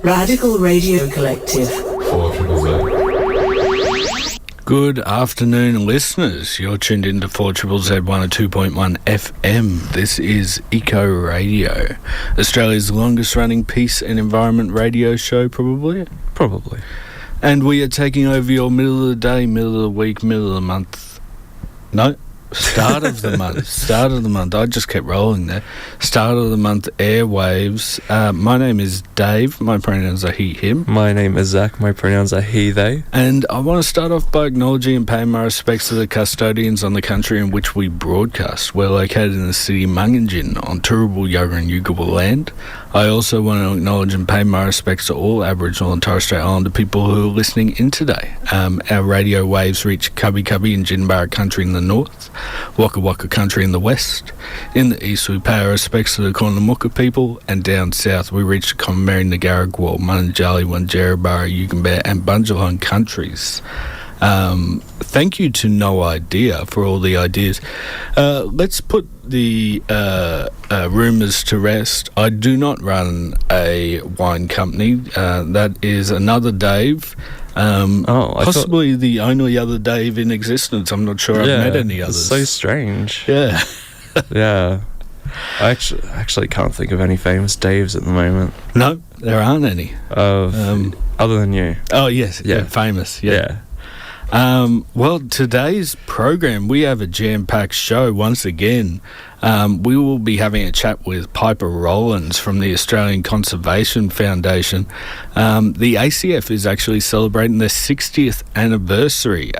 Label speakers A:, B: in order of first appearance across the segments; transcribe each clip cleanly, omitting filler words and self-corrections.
A: Radical Radio Collective.
B: Good afternoon, listeners. You're tuned into 4ZZZ 102.1 FM. This is Eco Radio, Australia's longest running peace and environment radio show, probably. And we are taking over your middle of the day, middle of the week, middle of the month. No, start of the month. I just kept rolling there. Start of the month airwaves. My name is Dave. My pronouns are he, him.
C: My name is Zack. My pronouns are he, they.
B: And I want to start off by acknowledging and paying my respects to the custodians on the country in which we broadcast. We're located in the city of Mungingin on Turrbal, Yagara and Yuggawal land. I also want to acknowledge and pay my respects to all Aboriginal and Torres Strait Islander people who are listening in today. Our radio waves reach Cubby Cubby and Jinbarra country in the north, Waka Waka country in the west. In the east we pay our respects to the Kornamuka people, and down south we reach the Komari, Ngaragwal, Munjali, Wanjerabara, Yugambeh and Bundjalung countries. Thank you to No Idea for all the ideas. Let's put the rumours to rest. I do not run a wine company. That is another Dave. Possibly the only other Dave in existence. I'm not sure I've met any others.
C: It's so strange.
B: Yeah.
C: Yeah. I actually can't think of any famous Daves at the moment.
B: No, there aren't any.
C: Other than you.
B: Oh, yes. Yeah. Famous. Yeah. Well, today's program, we have a jam-packed show once again. We will be having a chat with Piper Rollins from the Australian Conservation Foundation. The ACF is actually celebrating their 60th anniversary.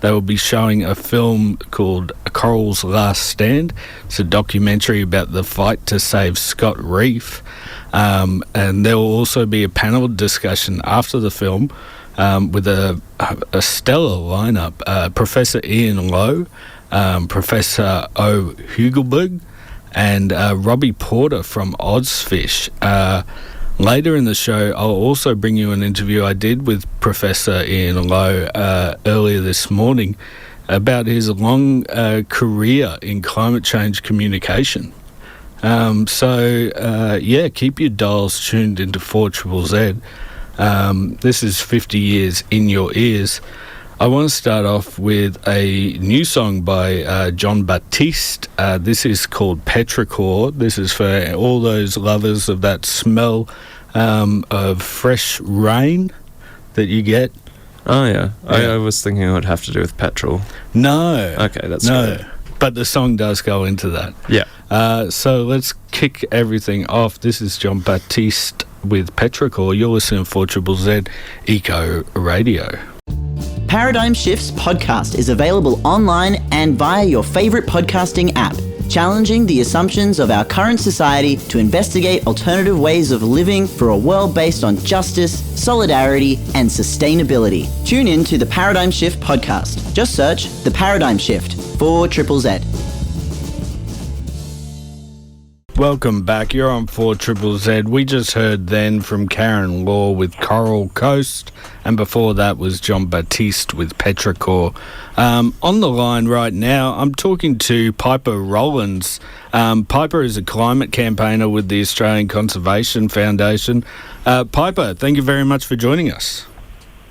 B: They will be showing a film called A Coral's Last Stand. It's a documentary about the fight to save Scott Reef. And there will also be a panel discussion after the film with a stellar lineup. Professor Ian Lowe, Professor Ove Hoegh-Guldberg, and Robbie Porter from Ozfish. Later in the show, I'll also bring you an interview I did with Professor Ian Lowe earlier this morning about his long career in climate change communication. Keep your dials tuned into 4ZZZ. This is 50 years in your ears. I want to start off with a new song by John Baptiste. This is called Petrichor. This is for all those lovers of that smell of fresh rain that you get.
C: Oh, yeah. I was thinking it would have to do with petrol.
B: No.
C: Okay, that's good.
B: But the song does go into that.
C: Yeah.
B: So let's kick everything off. This is John Baptiste with Petrichor. You're listening to 4ZZZ Eco Radio.
D: Paradigm Shifts podcast is available online and via your favourite podcasting app, challenging the assumptions of our current society to investigate alternative ways of living for a world based on justice, solidarity and sustainability. Tune in to the Paradigm Shift podcast. Just search The Paradigm Shift, 4ZZZ.
B: Welcome back. You're on 4ZZZ. We just heard then from Karen Law with Coral Coast, and before that was John Baptiste with Petrichor. On the line right now, I'm talking to Piper Rollins. Piper is a climate campaigner with the Australian Conservation Foundation. Piper, thank you very much for joining us.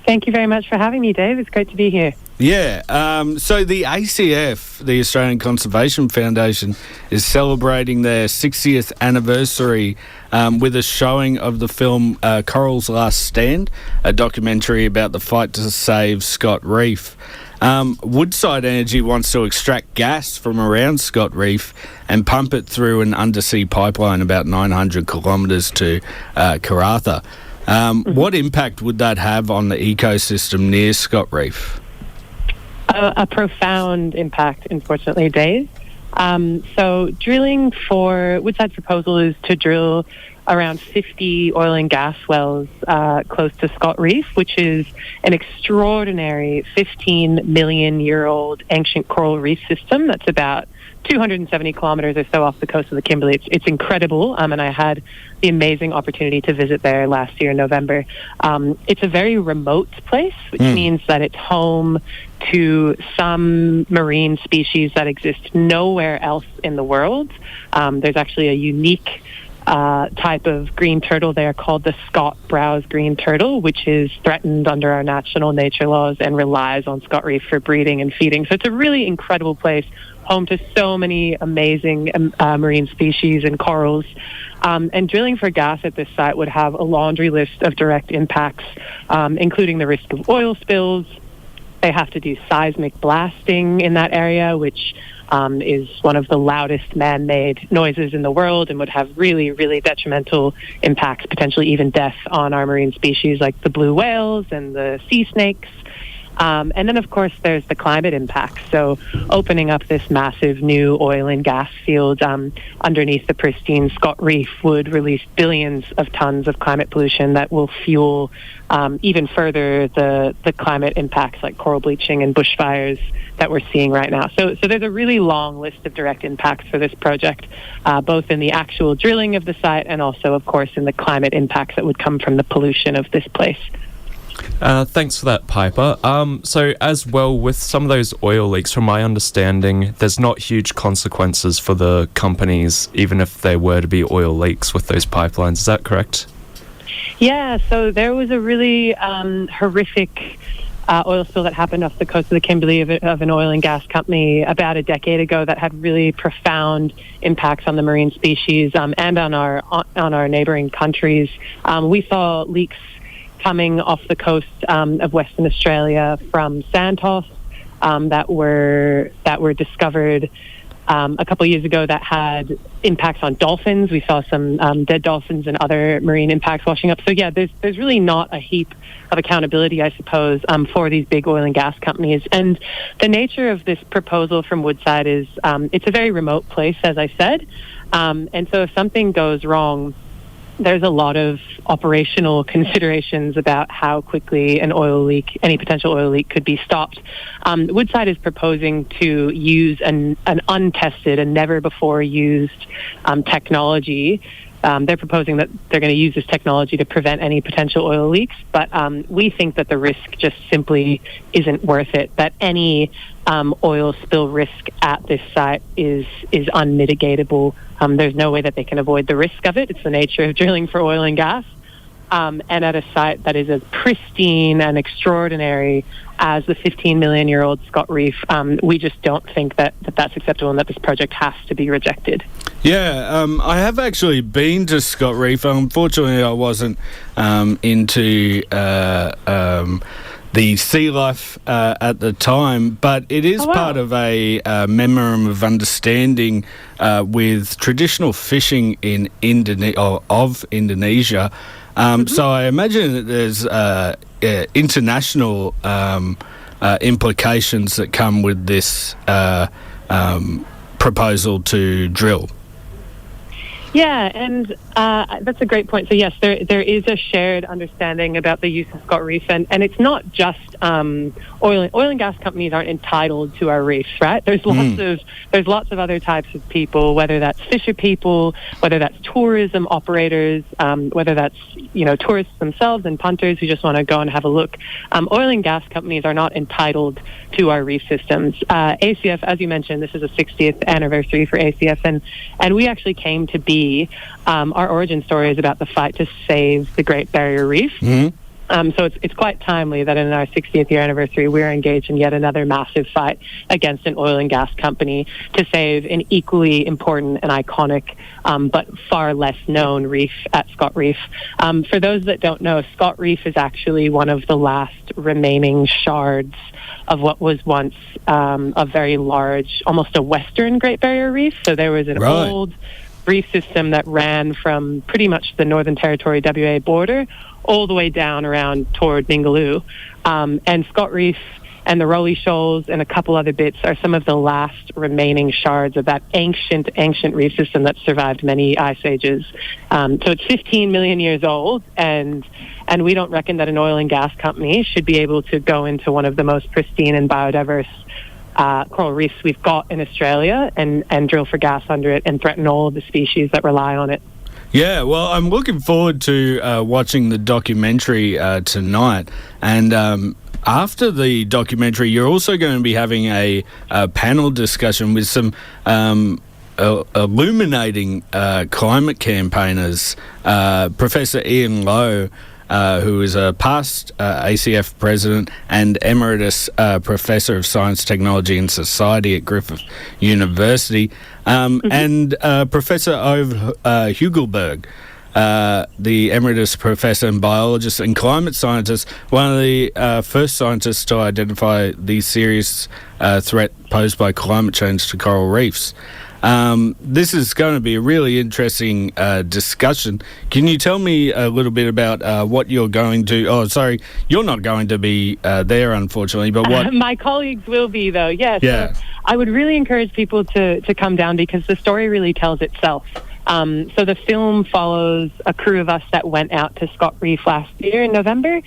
E: Thank you very much for having me, Dave. It's great to be here.
B: Yeah, so the ACF, the Australian Conservation Foundation, is celebrating their 60th anniversary with a showing of the film Coral's Last Stand, a documentary about the fight to save Scott Reef. Woodside Energy wants to extract gas from around Scott Reef and pump it through an undersea pipeline about 900 kilometres to Karratha. What impact would that have on the ecosystem near Scott Reef?
E: A profound impact, unfortunately, Dave. So drilling for Woodside's proposal is to drill around 50 oil and gas wells close to Scott Reef, which is an extraordinary 15 million year old ancient coral reef system that's about 270 kilometers or so off the coast of the Kimberley. It's incredible, and I had the amazing opportunity to visit there last year in November. It's a very remote place, which means that it's home to some marine species that exist nowhere else in the world. There's actually a unique type of green turtle there called the Scott browse green turtle, which is threatened under our national nature laws and relies on Scott Reef for breeding and feeding. So it's a really incredible place, home to so many amazing marine species and corals. And drilling for gas at this site would have a laundry list of direct impacts, including the risk of oil spills. They have to do seismic blasting in that area, which is one of the loudest man-made noises in the world and would have really, really detrimental impacts, potentially even death on our marine species like the blue whales and the sea snakes. And then, of course, there's the climate impacts. So opening up this massive new oil and gas field underneath the pristine Scott Reef would release billions of tons of climate pollution that will fuel even further the climate impacts like coral bleaching and bushfires that we're seeing right now. So there's a really long list of direct impacts for this project, both in the actual drilling of the site and also, of course, in the climate impacts that would come from the pollution of this place.
C: Thanks for that, Piper. So as well, with some of those oil leaks, from my understanding, there's not huge consequences for the companies, even if there were to be oil leaks with those pipelines. Is that correct?
E: Yeah, so there was a really horrific oil spill that happened off the coast of the Kimberley of an oil and gas company about a decade ago that had really profound impacts on the marine species and on our neighboring countries. We saw leaks coming off the coast of Western Australia from sand toss that were discovered a couple of years ago that had impacts on dolphins. We saw some dead dolphins and other marine impacts washing up. So yeah, there's really not a heap of accountability, I suppose, for these big oil and gas companies. And the nature of this proposal from Woodside is it's a very remote place, as I said. And so if something goes wrong, there's a lot of operational considerations about how quickly any potential oil leak could be stopped. Woodside is proposing to use an untested and never before used technology. They're proposing that they're going to use this technology to prevent any potential oil leaks, but we think that the risk just simply isn't worth it, that any oil spill risk at this site is unmitigatable. There's no way that they can avoid the risk of it. It's the nature of drilling for oil and gas. And at a site that is as pristine and extraordinary as the 15-million-year-old Scott Reef, we just don't think that that's acceptable and that this project has to be rejected.
B: Yeah, I have actually been to Scott Reef. Unfortunately, I wasn't into the sea life at the time, but it is part of a memorandum of understanding with traditional fishing in Indonesia. So I imagine that there's international implications that come with this proposal to drill.
E: Yeah, and that's a great point. So yes, there is a shared understanding about the use of Scott Reef, and it's not just oil and gas companies aren't entitled to our reefs, right? There's lots of other types of people, whether that's fisher people, whether that's tourism operators, whether that's tourists themselves and punters who just want to go and have a look. Oil and gas companies are not entitled to our reef systems. ACF, as you mentioned, this is a 60th anniversary for ACF, and we actually came to be. Our origin story is about the fight to save the Great Barrier Reef. So it's quite timely that in our 60th year anniversary, we're engaged in yet another massive fight against an oil and gas company to save an equally important and iconic, but far less known reef at Scott Reef. For those that don't know, Scott Reef is actually one of the last remaining shards of what was once a very large, almost a Western Great Barrier Reef. So there was an old reef system that ran from pretty much the Northern Territory WA border all the way down around toward Ningaloo. And Scott Reef and the Rowley Shoals and a couple other bits are some of the last remaining shards of that ancient reef system that survived many ice ages. So it's 15 million years old, and we don't reckon that an oil and gas company should be able to go into one of the most pristine and biodiverse coral reefs we've got in Australia and drill for gas under it and threaten all of the species that rely on it.
B: Yeah, well, I'm looking forward to watching the documentary tonight. And after the documentary, you're also going to be having a panel discussion with some illuminating climate campaigners. Professor Ian Lowe, who is a past ACF president and Emeritus Professor of Science, Technology and Society at Griffith University, and Professor Ove Hoegh-Guldberg, the Emeritus Professor and Biologist and Climate Scientist, one of the first scientists to identify the serious threat posed by climate change to coral reefs. This is going to be a really interesting discussion. Can you tell me a little bit about what you're going to... Oh, sorry, you're not going to be there, unfortunately, but what...
E: My colleagues will be, though, yes.
B: Yeah.
E: So I would really encourage people to come down because the story really tells itself. So the film follows a crew of us that went out to Scott Reef last year in November.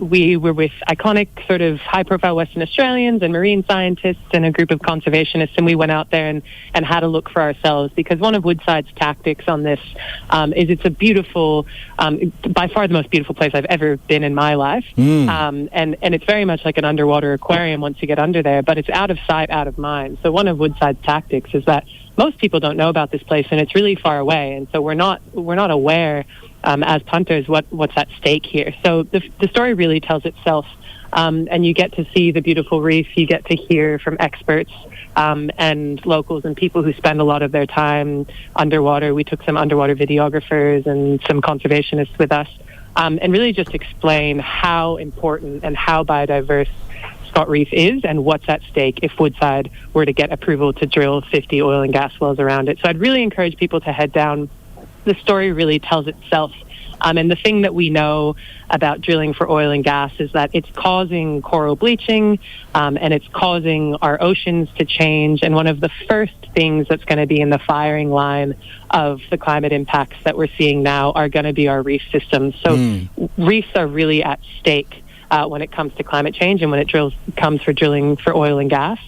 E: We were with iconic sort of high-profile Western Australians and marine scientists and a group of conservationists, and we went out there and had a look for ourselves because one of Woodside's tactics on this is it's a beautiful, by far the most beautiful place I've ever been in my life, and it's very much like an underwater aquarium once you get under there, but it's out of sight, out of mind. So one of Woodside's tactics is that most people don't know about this place, and it's really far away, and so we're not aware as punters what's at stake here. So the story really tells itself, and you get to see the beautiful reef. You get to hear from experts and locals and people who spend a lot of their time underwater. We took some underwater videographers and some conservationists with us, and really just explain how important and how biodiverse Scott Reef is and what's at stake if Woodside were to get approval to drill 50 oil and gas wells around it. So I'd really encourage people to head down. The story really tells itself. And the thing that we know about drilling for oil and gas is that it's causing coral bleaching and it's causing our oceans to change. And one of the first things that's going to be in the firing line of the climate impacts that we're seeing now are going to be our reef systems. So reefs are really at stake when it comes to climate change and when it comes for drilling for oil and gas.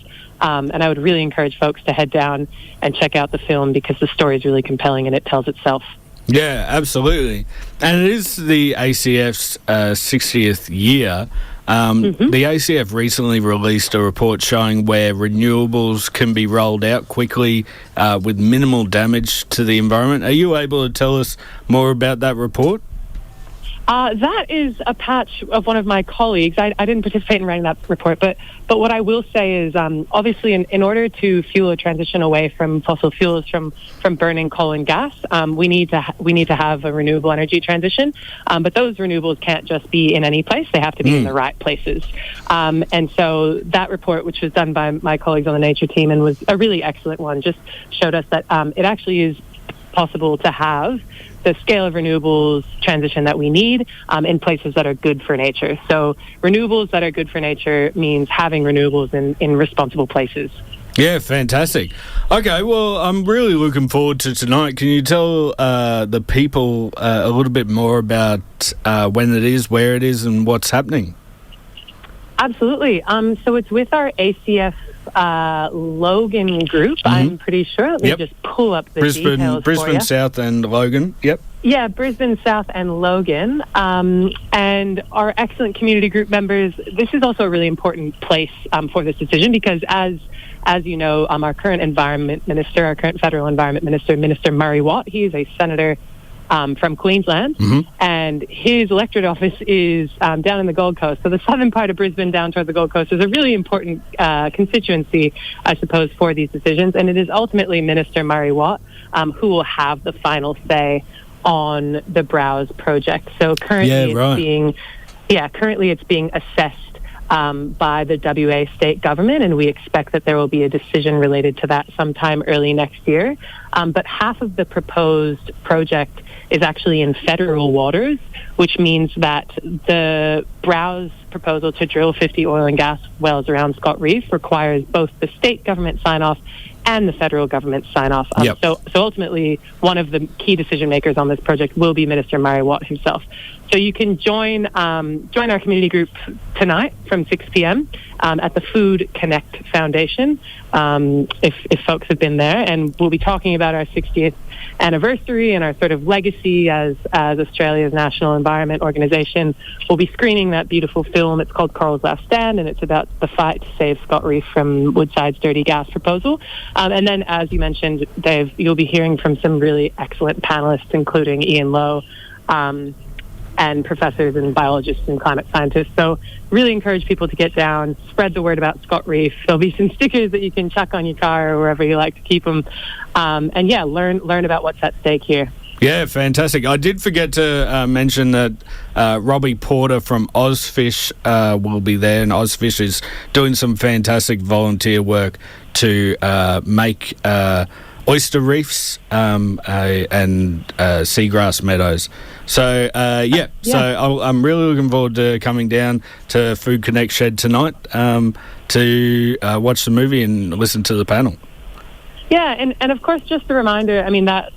E: And I would really encourage folks to head down and check out the film because the story is really compelling and it tells itself.
B: Yeah, absolutely. And it is the ACF's 60th year. The ACF recently released a report showing where renewables can be rolled out quickly with minimal damage to the environment. Are you able to tell us more about that report?
E: That is a patch of one of my colleagues. I didn't participate in writing that report, but what I will say is obviously in order to fuel a transition away from fossil fuels, from burning coal and gas, we need to have a renewable energy transition. But those renewables can't just be in any place; they have to be in the right places. And so that report, which was done by my colleagues on the Nature team and was a really excellent one, just showed us that it actually is possible to have the scale of renewables transition that we need in places that are good for nature. So renewables that are good for nature means having renewables in responsible places.
B: Yeah, fantastic. Okay, well, I'm really looking forward to tonight. Can you tell the people a little bit more about when it is, where it is, and what's happening?
E: Absolutely. So it's with our ACF Logan group, I'm pretty sure. Let me just pull up the details
B: Brisbane
E: for you.
B: South and Logan, yep.
E: Yeah, Brisbane South and Logan. And our excellent community group members, this is also a really important place for this decision because as you know, our current federal environment minister, Minister Murray Watt, he is a senator from Queensland, and his electorate office is down in the Gold Coast. So the southern part of Brisbane down toward the Gold Coast is a really important constituency, I suppose, for these decisions. And it is ultimately Minister Murray Watt who will have the final say on the Browse project. So currently it's being assessed by the WA state government, and we expect that there will be a decision related to that sometime early next year. But half of the proposed project is actually in federal waters, which means that the Browse proposal to drill 50 oil and gas wells around Scott Reef requires both the state government sign-off and the federal government sign off. So ultimately, one of the key decision makers on this project will be Minister Murray Watt himself. So you can join our community group tonight from 6 p.m. At the Food Connect Foundation, if folks have been there. And we'll be talking about our 60th anniversary and our sort of legacy as Australia's national environment organisation. We'll be screening that beautiful film. It's called Coral's Last Stand, and it's about the fight to save Scott Reef from Woodside's dirty gas proposal. And then, as you mentioned, Dave, you'll be hearing from some really excellent panellists, including Ian Lowe, and professors and biologists and climate scientists. So really encourage people to get down, spread the word about Scott Reef. There'll be some stickers that you can chuck on your car or wherever you like to keep them. And learn about what's at stake here.
B: Yeah, fantastic. I did forget to mention that Robbie Porter from Ozfish will be there, and Ozfish is doing some fantastic volunteer work to make oyster reefs and seagrass meadows. So, so I'm really looking forward to coming down to Food Connect Shed tonight to watch the movie and listen to the panel.
E: Yeah, and of course, just a reminder, I mean, that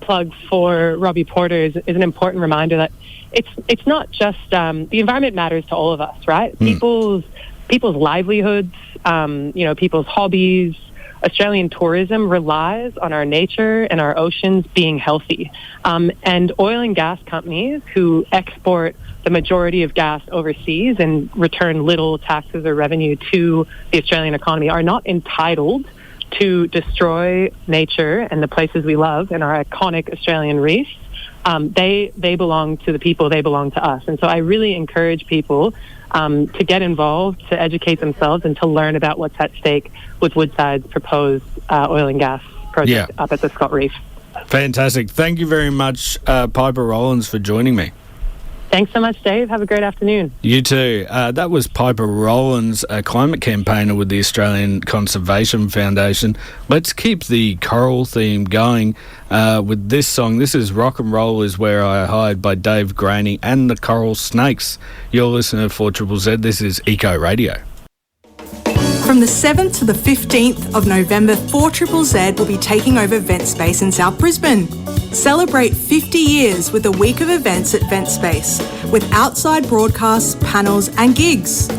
E: plug for Robbie Porter is an important reminder that it's not just, the environment matters to all of us, right? People's livelihoods, people's hobbies. Australian tourism relies on our nature and our oceans being healthy. And oil and gas companies who export the majority of gas overseas and return little taxes or revenue to the Australian economy are not entitled to destroy nature and the places we love and our iconic Australian reefs. They belong to the people, they belong to us. And so I really encourage people to get involved, to educate themselves, and to learn about what's at stake with Woodside's proposed oil and gas project up at the Scott Reef.
B: Fantastic. Thank you very much, Piper Rollins, for joining me.
E: Thanks so much, Dave. Have a great afternoon.
B: You too. That was Piper Rollins, a climate campaigner with the Australian Conservation Foundation. Let's keep the coral theme going with this song. This is Rock and Roll Is Where I Hide by Dave Graney and the Coral Snakes. You're listening to 4ZZZ. This is Eco Radio.
F: From the 7th to the 15th of November, 4ZZZ will be taking over Vent Space in South Brisbane. Celebrate 50 years with a week of events at Vent Space, with outside broadcasts, panels and gigs.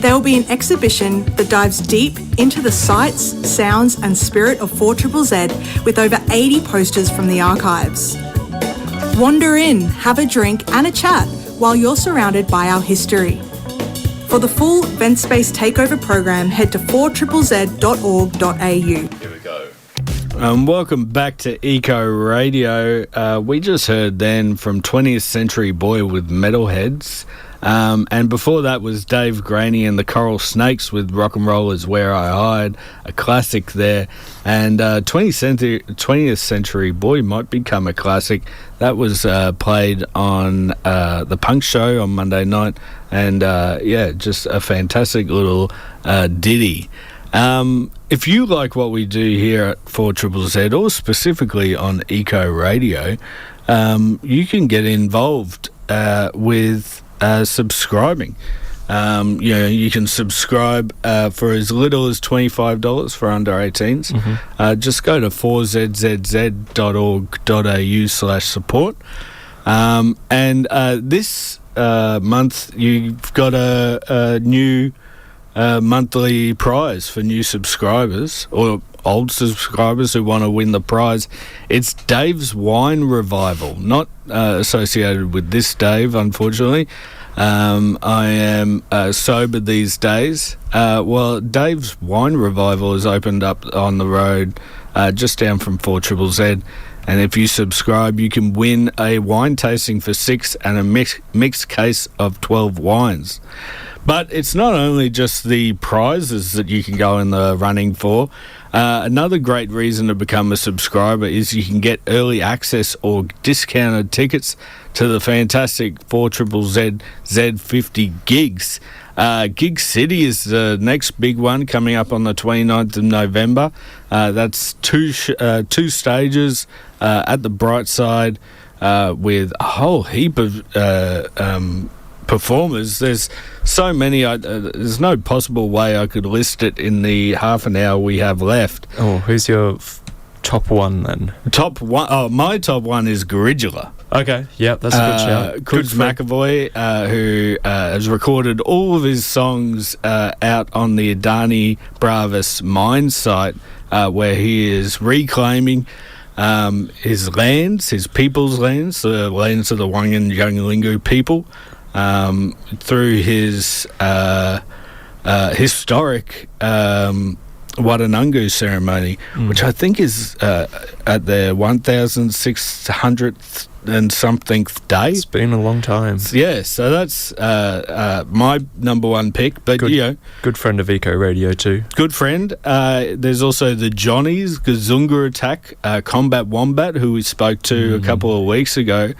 F: There will be an exhibition that dives deep into the sights, sounds and spirit of 4ZZZ with over 80 posters from the archives. Wander in, have a drink and a chat while you're surrounded by our history. For the full Vent Space Takeover program, head to 4ZZZ.org.au.
B: Here we go. Welcome back to Eco Radio. We just heard then from 20th Century Boy with Metalheads. And before that was Dave Graney and the Coral Snakes with Rock and Roll Is Where I Hide, a classic there. And 20th Century Boy might become a classic. That was played on the Punk Show on Monday night. And just a fantastic little ditty. If you like what we do here at 4ZZZ, or specifically on Eco Radio, you can get involved with subscribing. You can subscribe for as little as $25 for under 18s. Just go to 4ZZZ.org.au/support. And this month you've got a new monthly prize for new subscribers or old subscribers who want to win the prize. It's Dave's Wine Revival, not associated with this Dave, unfortunately. I am sober these days. Dave's Wine Revival has opened up on the road just down from 4ZZZ. And if you subscribe, you can win a wine tasting for 6 and a mixed case of 12 wines. But it's not only just the prizes that you can go in the running for. Another great reason to become a subscriber is you can get early access or discounted tickets to the fantastic 4ZZZ Z50 gigs. Gig City is the next big one coming up on the 29th of November. That's two stages at the Bright Side with a whole heap of performers. There's so many. There's no possible way I could list it in the half an hour we have left.
C: Oh, who's your top one then?
B: Top one. Oh, my top one is Gorilla.
C: Okay, yeah, that's a good shout.
B: Chris McAvoy, who has recorded all of his songs out on the Adani Bravis mine site, where he is reclaiming his lands, his people's lands, the lands of the Wangan Jungalingu people, through his historic Watanungu ceremony, which I think is at their 1,600th and something day.
C: It's been a long time.
B: Yeah, so that's my number one pick. But
C: good friend of Eco Radio too.
B: Good friend. There's also the Johnnies, Gazunga Attack, Combat Wombat, who we spoke to a couple of weeks ago.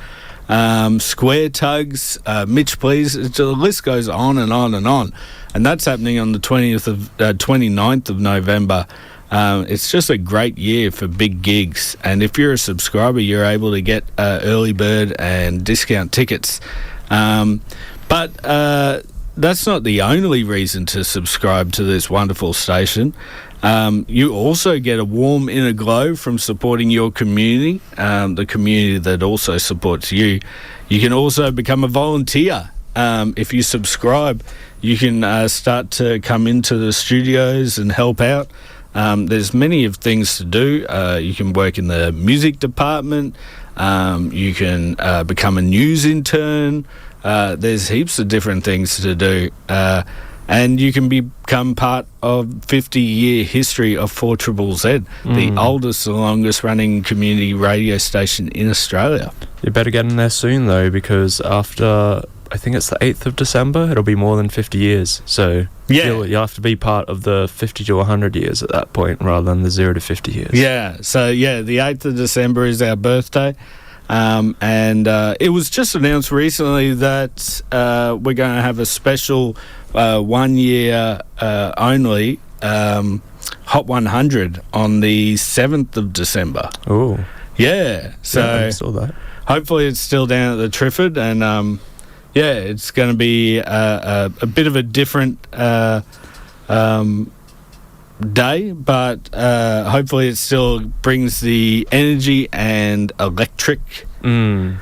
B: Square Tugs, Mitch Please. The list goes on and on and on. And that's happening on the 29th of November. It's just a great year for big gigs. And if you're a subscriber, you're able to get early bird and discount tickets. But that's not the only reason to subscribe to this wonderful station. You also get a warm inner glow from supporting your community, the community that also supports you. You can also become a volunteer. If you subscribe, you can start to come into the studios and help out. There's many of things to do. You can work in the music department. You can become a news intern. There's heaps of different things to do. And you can become part of 50-year history of 4ZZZ, the oldest and longest running community radio station in Australia.
C: You better get in there soon, though, because after, I think it's the 8th of December, it'll be more than 50 years. So you'll have to be part of the 50 to 100 years at that point rather than the 0 to 50 years.
B: Yeah, so the 8th of December is our birthday. And it was just announced recently that we're going to have a special 1 year only Hot 100 on the 7th of December.
C: Oh.
B: Yeah. So
C: I saw that.
B: Hopefully it's still down at the Trifford, and it's going to be a bit of a different day, but hopefully it still brings the energy and electric people.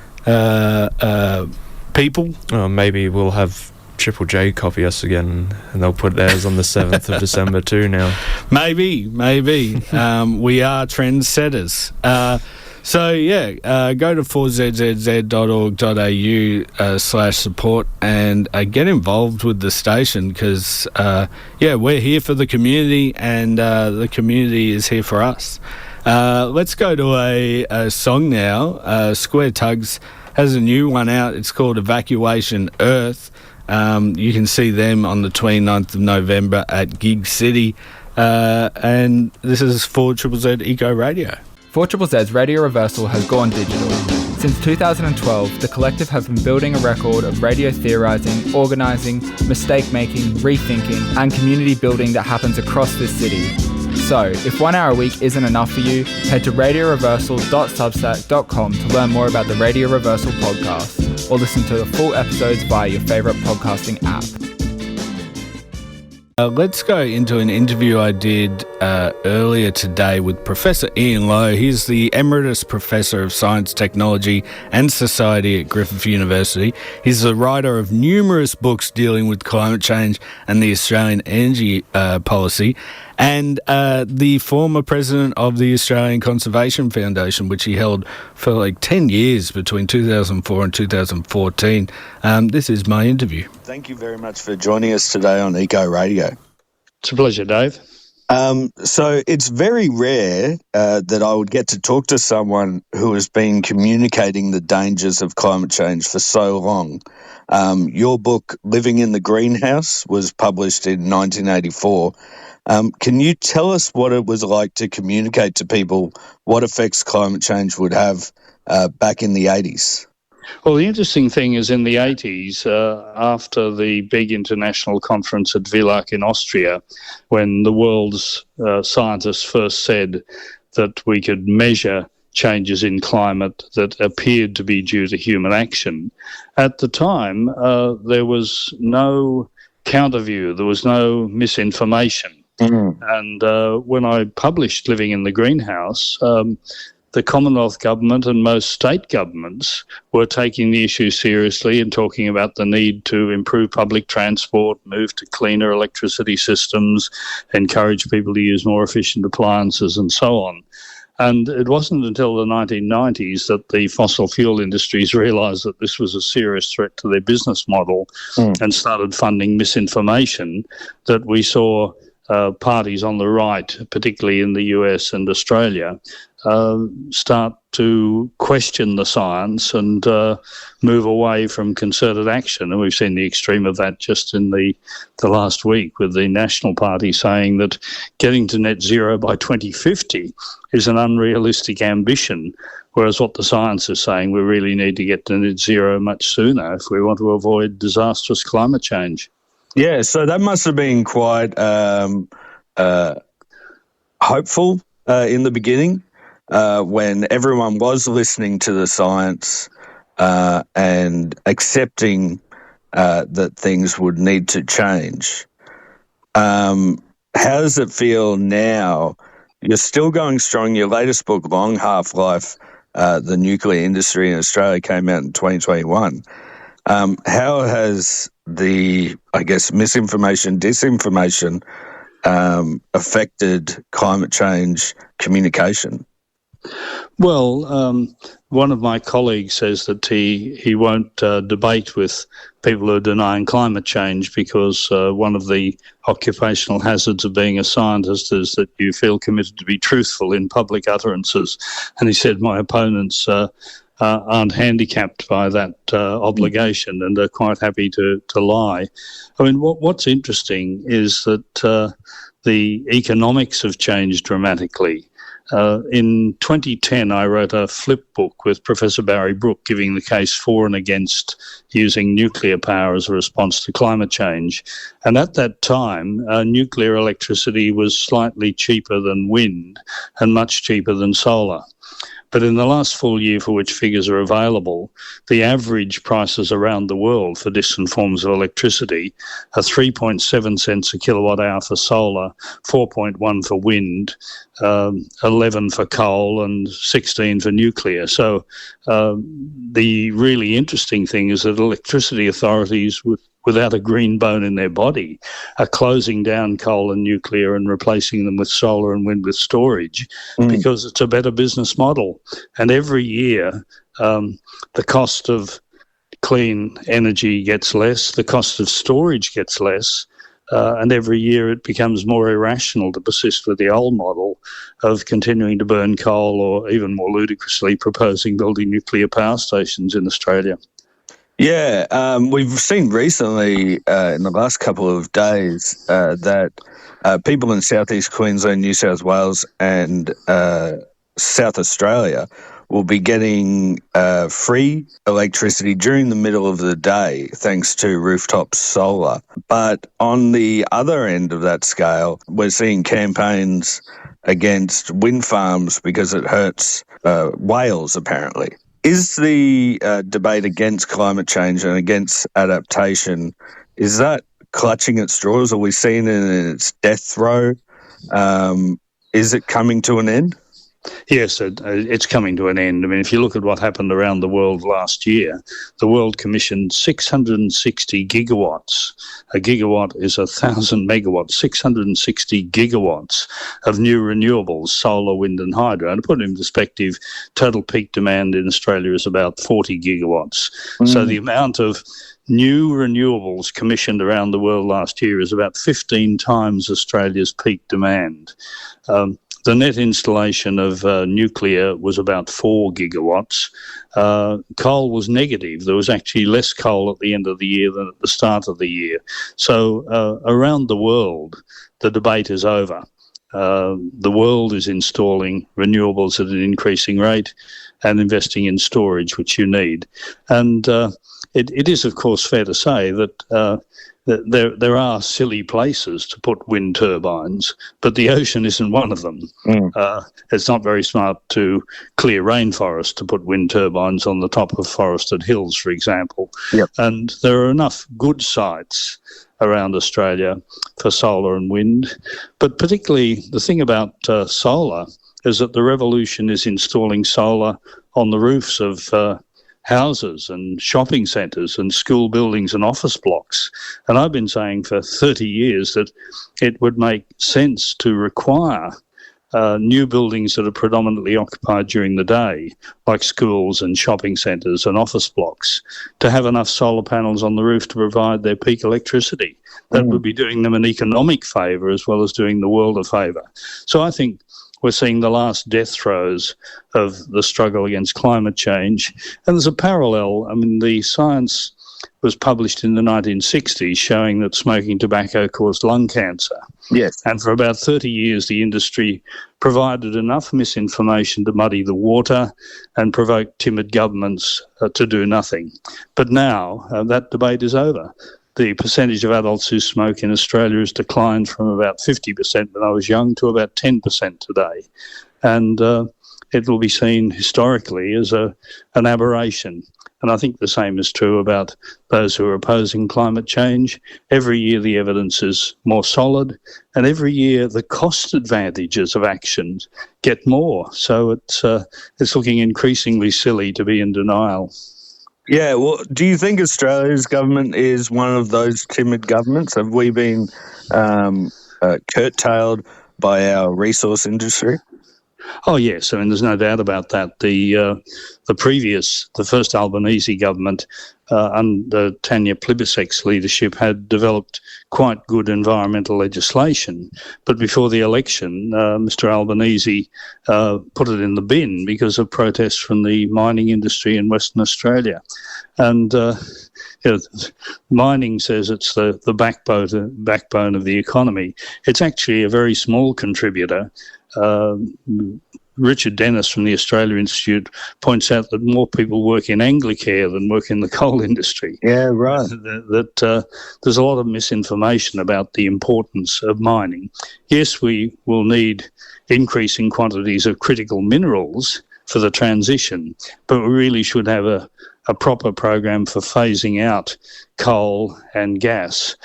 C: Oh, maybe we'll have Triple J copy us again, and they'll put theirs on the 7th of December too now.
B: Maybe. We are trendsetters. Go to 4zzz.org.au/support and get involved with the station, because we're here for the community, and the community is here for us. Let's go to a song now. Square Tugs has a new one out. It's called Evacuation Earth. You can see them on the 29th of November at Gig City. And this is 4ZZZ Eco Radio.
G: 4ZZZ's Radio Reversal has gone digital. Since 2012, the collective have been building a record of radio theorising, organising, mistake-making, rethinking and community building that happens across this city. So, if 1 hour a week isn't enough for you, head to radioreversal.substack.com to learn more about the Radio Reversal podcast, or listen to the full episodes via your favourite podcasting app.
B: Let's go into an interview I did earlier today with Professor Ian Lowe. He's the Emeritus Professor of Science, Technology and Society at Griffith University. He's the writer of numerous books dealing with climate change and the Australian energy policy, and the former president of the Australian Conservation Foundation, which he held for like 10 years between 2004 and 2014. This is my interview.
H: Thank you very much for joining us today on Eco Radio.
I: It's a pleasure, Dave.
H: So it's very rare that I would get to talk to someone who has been communicating the dangers of climate change for so long. Your book, Living in the Greenhouse, was published in 1984. Can you tell us what it was like to communicate to people what effects climate change would have back in the 80s?
I: Well, the interesting thing is in the 80s, after the big international conference at Villach in Austria, when the world's scientists first said that we could measure changes in climate that appeared to be due to human action. At the time, there was no counterview, there was no misinformation. And when I published Living in the Greenhouse, the Commonwealth Government and most state governments were taking the issue seriously and talking about the need to improve public transport, move to cleaner electricity systems, encourage people to use more efficient appliances and so on. And it wasn't until the 1990s that the fossil fuel industries realised that this was a serious threat to their business model and started funding misinformation that we saw parties on the right, particularly in the US and Australia, start to question the science and move away from concerted action. And we've seen the extreme of that just in the last week with the National Party saying that getting to net zero by 2050 is an unrealistic ambition, whereas what the science is saying, we really need to get to net zero much sooner if we want to avoid disastrous climate change.
H: Yeah, so that must have been quite hopeful in the beginning when everyone was listening to the science and accepting that things would need to change. How does it feel now? You're still going strong. Your latest book, Long Half-Life, The Nuclear Industry in Australia, came out in 2021. How has the, I guess, misinformation, disinformation affected climate change communication?
I: Well, one of my colleagues says that he won't debate with people who are denying climate change because one of the occupational hazards of being a scientist is that you feel committed to be truthful in public utterances. And he said my opponents aren't handicapped by that obligation and are quite happy to lie. I mean, what's interesting is that the economics have changed dramatically. In 2010, I wrote a flip book with Professor Barry Brook giving the case for and against using nuclear power as a response to climate change. And at that time, nuclear electricity was slightly cheaper than wind and much cheaper than solar. But in the last full year for which figures are available, the average prices around the world for distant forms of electricity are 3.7 cents a kilowatt hour for solar, 4.1 for wind, 11 for coal and 16 for nuclear. So the really interesting thing is that electricity authorities without a green bone in their body are closing down coal and nuclear and replacing them with solar and wind with storage because it's a better business model. And every year the cost of clean energy gets less, the cost of storage gets less, and every year it becomes more irrational to persist with the old model of continuing to burn coal or even more ludicrously proposing building nuclear power stations in Australia.
H: Yeah, we've seen recently in the last couple of days that people in southeast Queensland, New South Wales and South Australia will be getting free electricity during the middle of the day thanks to rooftop solar. But on the other end of that scale, we're seeing campaigns against wind farms because it hurts whales, apparently. Is the debate against climate change and against adaptation, is that clutching at straws? Are we seeing it in its death throw? Is it coming to an end?
I: Yes, it's coming to an end. I mean, if you look at what happened around the world last year, the world commissioned 660 gigawatts. A gigawatt is 1,000 megawatts, 660 gigawatts of new renewables, solar, wind and hydro. And to put it in perspective, total peak demand in Australia is about 40 gigawatts. So the amount of new renewables commissioned around the world last year is about 15 times Australia's peak demand. The net installation of nuclear was about 4 gigawatts. Coal was negative. There was actually less coal at the end of the year than at the start of the year. So around the world, the debate is over. The world is installing renewables at an increasing rate and investing in storage, which you need. And it is, of course, fair to say that there are silly places to put wind turbines, but the ocean isn't one of them. It's not very smart to clear rainforest to put wind turbines on the top of forested hills, for example.
H: Yep.
I: And there are enough good sites around Australia for solar and wind. But particularly the thing about solar is that the revolution is installing solar on the roofs of houses and shopping centres and school buildings and office blocks. And I've been saying for 30 years that it would make sense to require new buildings that are predominantly occupied during the day, like schools and shopping centres and office blocks, to have enough solar panels on the roof to provide their peak electricity. That would be doing them an economic favour as well as doing the world a favour. So I think we're seeing the last death throes of the struggle against climate change. And there's a parallel. I mean, the science was published in the 1960s showing that smoking tobacco caused lung cancer.
H: Yes.
I: And for about 30 years, the industry provided enough misinformation to muddy the water and provoke timid governments to do nothing. But now that debate is over. The percentage of adults who smoke in Australia has declined from about 50% when I was young to about 10% today. And it will be seen historically as an aberration. And I think the same is true about those who are opposing climate change. Every year the evidence is more solid, and every year the cost advantages of actions get more. So it's looking increasingly silly to be in denial.
H: Yeah, well, do you think Australia's government is one of those timid governments? Have we been curtailed by our resource industry?
I: Oh, yes. I mean, there's no doubt about that. The first Albanese government under Tanya Plibersek's leadership had developed quite good environmental legislation. But before the election, Mr Albanese put it in the bin because of protests from the mining industry in Western Australia. And mining says it's the backbone of the economy. It's actually a very small contributor. Richard Dennis from the Australia Institute points out that more people work in Anglicare than work in the coal industry.
H: Yeah, right.
I: That there's a lot of misinformation about the importance of mining. Yes, we will need increasing quantities of critical minerals for the transition, but we really should have a proper program for phasing out coal and gas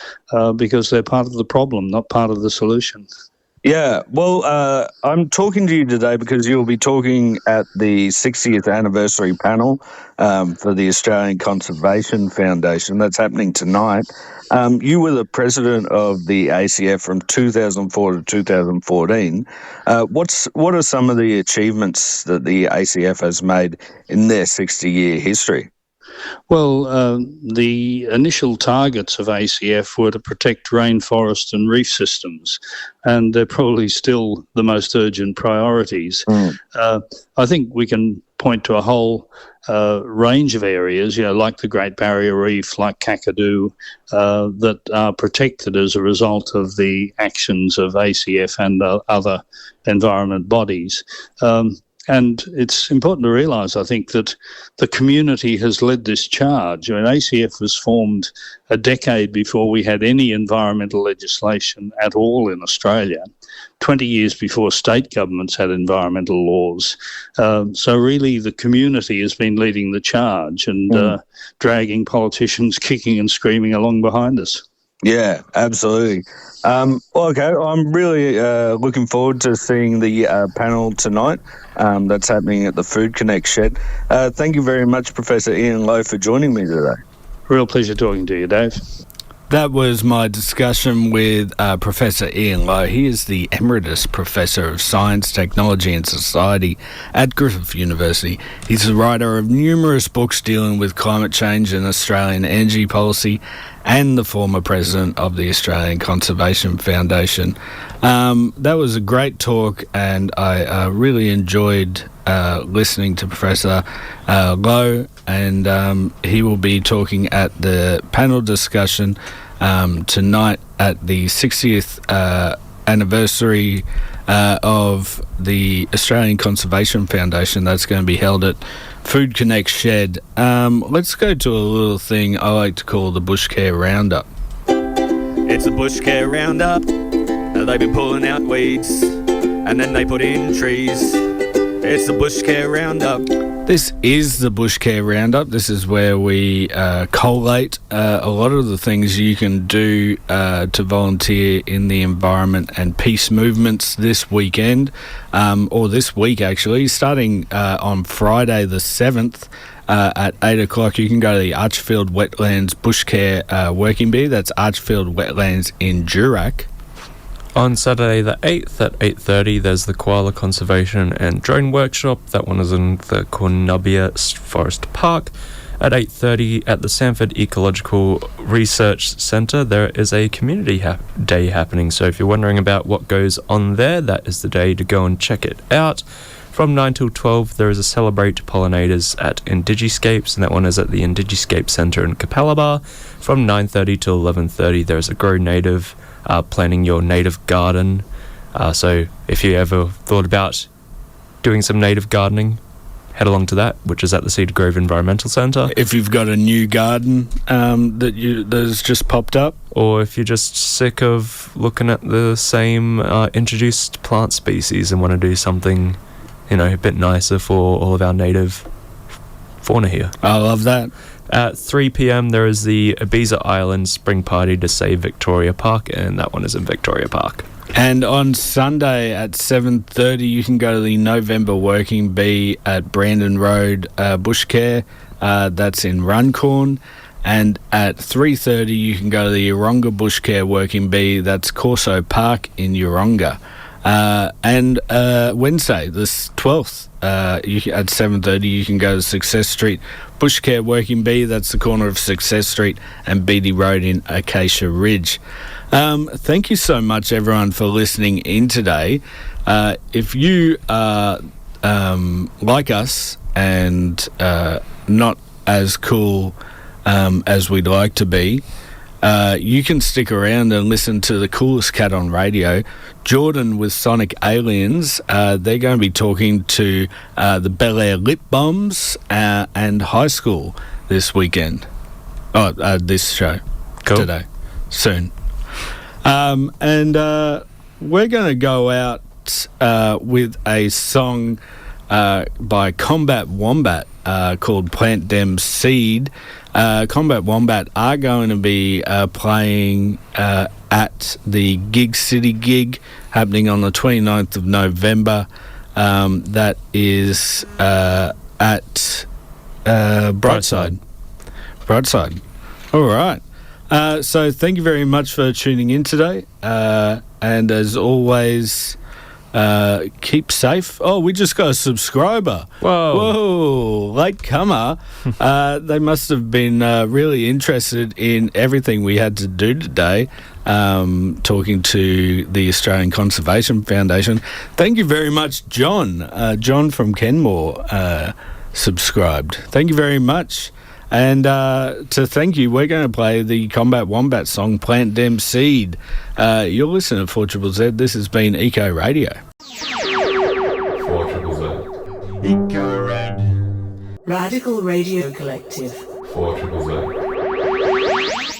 I: because they're part of the problem, not part of the solution.
H: Yeah, well, I'm talking to you today because you'll be talking at the 60th anniversary panel for the Australian Conservation Foundation. That's happening tonight. You were the president of the ACF from 2004 to 2014. What are some of the achievements that the ACF has made in their 60-year history?
I: Well, the initial targets of ACF were to protect rainforest and reef systems, and they're probably still the most urgent priorities. I think we can point to a whole range of areas, like the Great Barrier Reef, like Kakadu, that are protected as a result of the actions of ACF and other environment bodies. And it's important to realise, I think, that the community has led this charge. I mean, ACF was formed a decade before we had any environmental legislation at all in Australia, 20 years before state governments had environmental laws. So really the community has been leading the charge and dragging politicians kicking and screaming along behind us.
H: Yeah, absolutely. Okay, I'm really looking forward to seeing the panel tonight. That's happening at the Food Connect shed. Thank you very much, Professor Ian Lowe, for joining me today.
I: Real pleasure talking to you, Dave.
B: That was my discussion with Professor Ian Lowe. He is the Emeritus Professor of Science, Technology and Society at Griffith University. He's the writer of numerous books dealing with climate change and Australian energy policy, and the former president of the Australian Conservation Foundation. That was a great talk, and I really enjoyed listening to Professor Lowe, and he will be talking at the panel discussion tonight at the 60th anniversary of the Australian Conservation Foundation. That's going to be held at Food Connect shed. Let's go to a little thing I like to call the Bushcare Roundup.
J: It's a Bushcare Roundup. They've been pulling out weeds and then they put in trees. It's the Bushcare Roundup.
B: This is the Bushcare Roundup. This is where we collate a lot of the things you can do to volunteer in the environment and peace movements this weekend, or this week actually, starting on Friday the 7th. At 8 o'clock, you can go to the Archfield Wetlands Bushcare Working Bee. That's Archfield Wetlands in Durack.
C: On Saturday the 8th at 8:30, there's the Koala Conservation and Drone Workshop. That one is in the Cornubia Forest Park. At 8:30 at the Sanford Ecological Research Centre, there is a community day happening. So if you're wondering about what goes on there, that is the day to go and check it out. From 9 till 12, there is a Celebrate Pollinators at Indigiscapes, and that one is at the Indigiscape Centre in Capalaba. From 9:30 till 11:30, there is a Grow Native, planning your native garden. So if you ever thought about doing some native gardening, head along to that, which is at the Cedar Grove Environmental Centre.
B: If you've got a new garden that has just popped up,
C: or if you're just sick of looking at the same introduced plant species and want to do something, a bit nicer for all of our native fauna here.
B: I love that.
C: At 3 p.m, there is the Ibiza Island Spring Party to Save Victoria Park, and that one is in Victoria Park.
B: And on Sunday at 7:30, you can go to the November Working Bee at Brandon Road Bushcare. That's in Runcorn. And at 3:30, you can go to the Yeronga Bushcare Working Bee. That's Corso Park in Yeronga. And Wednesday, the 12th, at 7:30, you can go to Success Street Bushcare Working Bee. That's the corner of Success Street and Beatty Road in Acacia Ridge. Thank you so much, everyone, for listening in today. If you are like us and not as cool as we'd like to be, you can stick around and listen to the coolest cat on radio, Jordan with Sonic Aliens. They're going to be talking to the Bel Air Lip Bombs and High School this weekend. This show.
C: Cool.
B: Today. Soon. And we're going to go out with a song by Combat Wombat called Plant Dem Seed. Combat Wombat are going to be playing at the Gig City gig happening on the 29th of November. That is at Brightside. All right. So thank you very much for tuning in today. And as always, keep safe. Oh, we just got a subscriber. Whoa, late comer. They must have been really interested in everything we had to do today, talking to the Australian Conservation Foundation. Thank you very much, John. John from Kenmore subscribed. Thank you very much. And to thank you, we're going to play the Combat Wombat song, Plant Dem Seed. You're listening to 4ZZZ. This has been Eco Radio.
A: 4ZZZ. Eco Radio. Radical Radio Collective.
K: 4ZZZ.